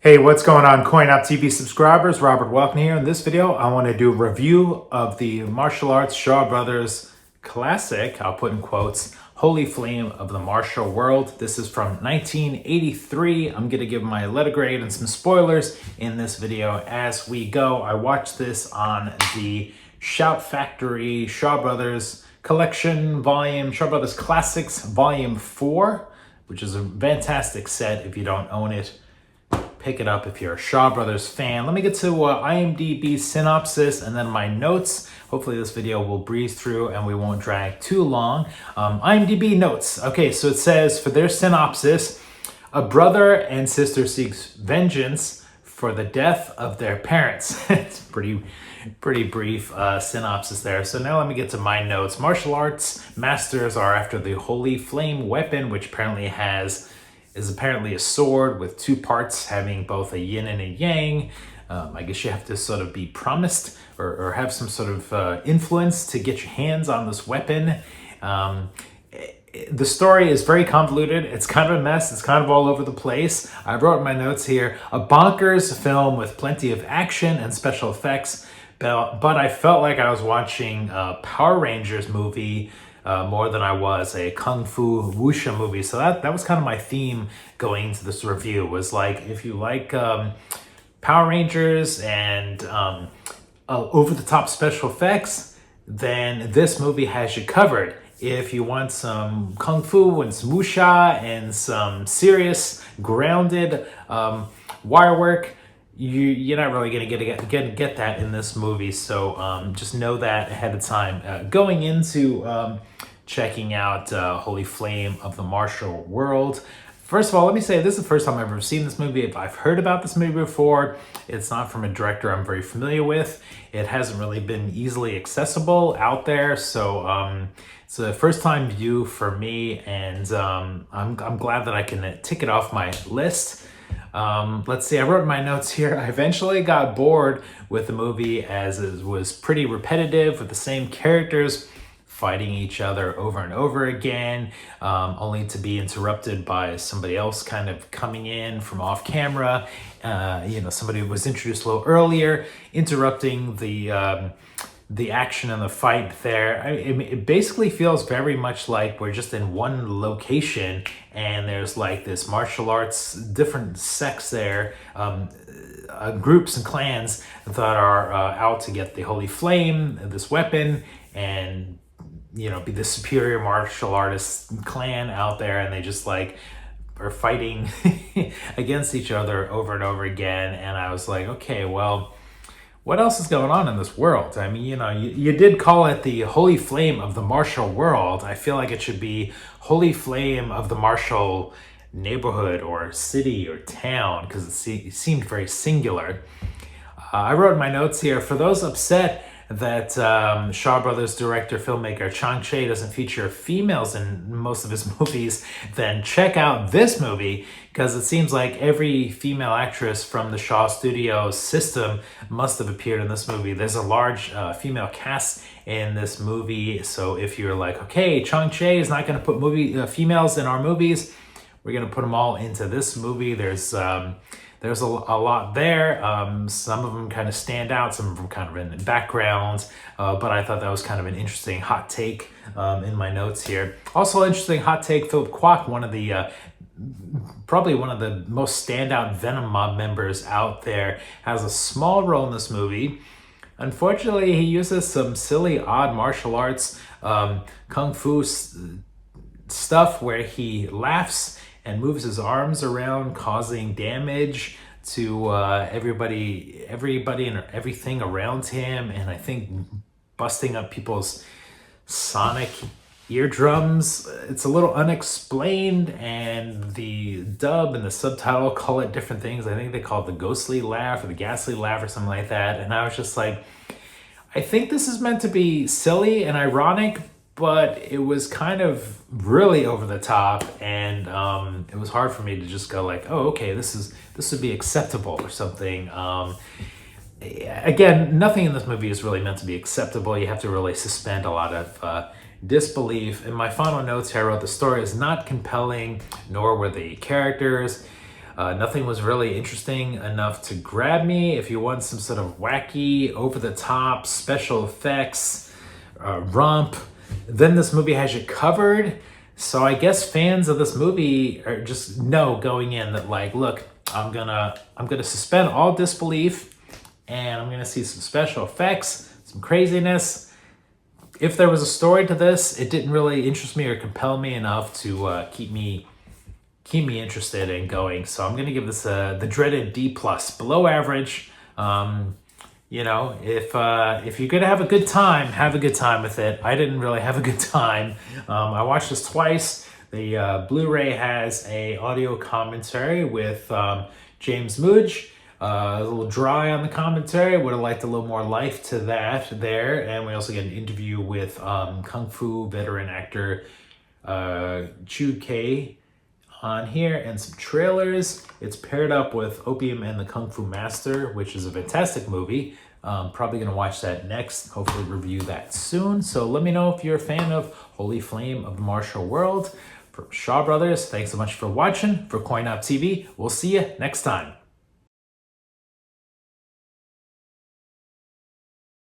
Hey, what's going on, Coin Up TV subscribers? Robert Welken here. In this video, I want to do a review of the martial arts Shaw Brothers classic, I'll put in quotes, Holy Flame of the Martial World. This is from 1983. I'm going to give my letter grade and some spoilers in this video as we go. I watched this on the Shout Factory Shaw Brothers Collection Volume, Shaw Brothers Classics Volume 4, which is a fantastic set. If you don't own it, pick it up if you're a Shaw Brothers fan. Let me get to IMDb synopsis and then my notes. Hopefully this video will breeze through and we won't drag too long. IMDb notes. Okay, so it says, for their synopsis, a brother and sister seeks vengeance for the death of their parents. It's pretty brief synopsis there. So now let me get to my notes. Martial arts masters are after the Holy Flame weapon, which is apparently a sword with two parts having both a yin and a yang. I guess you have to sort of be promised or have some sort of influence to get your hands on this weapon. The story is very convoluted. It's kind of a mess. It's kind of all over the place. I wrote in my notes here, a bonkers film with plenty of action and special effects, but I felt like I was watching a Power Rangers movie more than I was a Kung Fu Wuxia movie. So that was kind of my theme going into this review, was like, if you like Power Rangers and over-the-top special effects, then this movie has you covered. If you want some Kung Fu and some Wuxia and some serious, grounded wire work, you're not really going to get that in this movie. So just know that ahead of time. Going into checking out Holy Flame of the Martial World. First of all, let me say this is the first time I've ever seen this movie. If I've heard about this movie before, it's not from a director I'm very familiar with. It hasn't really been easily accessible out there. So it's a first time view for me, and I'm glad that I can tick it off my list. Let's see, I wrote in my notes here, I eventually got bored with the movie as it was pretty repetitive with the same characters fighting each other over and over again, only to be interrupted by somebody else kind of coming in from off camera. Somebody who was introduced a little earlier, interrupting the action and the fight there. It basically feels very much like we're just in one location and there's like this martial arts, different sects there, groups and clans that are out to get the Holy Flame, this weapon, and be the superior martial artist clan out there, and they just like are fighting against each other over and over again. And I was like, okay, well, what else is going on in this world? I mean, you did call it the Holy Flame of the Martial World. I feel like it should be Holy Flame of the Martial Neighborhood or City or Town, because it seemed very singular. I wrote in my notes here, for those upset that Shaw Brothers director, filmmaker Chang Cheh doesn't feature females in most of his movies, then check out this movie, because it seems like every female actress from the Shaw Studios system must have appeared in this movie. There's a large female cast in this movie, so if you're like, okay, Chang Cheh is not going to put females in our movies, we're going to put them all into this movie. There's a lot there. Some of them kind of stand out, some of them kind of in the background, but I thought that was kind of an interesting hot take in my notes here. Also interesting hot take, Phillip Kwok, probably one of the most standout Venom mob members out there, has a small role in this movie. Unfortunately, he uses some silly, odd martial arts, kung fu stuff where he laughs and moves his arms around, causing damage to everybody and everything around him, and I think busting up people's sonic eardrums. It's a little unexplained, and the dub and the subtitle call it different things. I think they call it the ghostly laugh or the ghastly laugh or something like that, and I was just like, I think this is meant to be silly and ironic, but it was kind of really over the top, and it was hard for me to just go like, oh, okay, this would be acceptable or something. Again, nothing in this movie is really meant to be acceptable. You have to really suspend a lot of disbelief. In my final notes here, I wrote, the story is not compelling, nor were the characters. Nothing was really interesting enough to grab me. If you want some sort of wacky, over-the-top special effects, romp, then this movie has you covered. So I guess fans of this movie are just know going in that, like, look, I'm gonna suspend all disbelief, and I'm gonna see some special effects, some craziness. If there was a story to this, it didn't really interest me or compel me enough to keep me interested in going. So I'm gonna give this the dreaded D+, below average. You know, if you're gonna have a good time with it. I didn't really have a good time. I watched this twice. The Blu-ray has a audio commentary with James Mooj. A little dry on the commentary. Would have liked a little more life to that there. And we also get an interview with Kung Fu veteran actor Chang Cheh on here, and some trailers. It's paired up with Opium and the Kung Fu Master, which is a fantastic movie. Probably gonna watch that next, hopefully review that soon. So let me know if you're a fan of Holy Flame of the Martial World. From Shaw Brothers, thanks so much for watching. For CoinOp TV, we'll see you next time.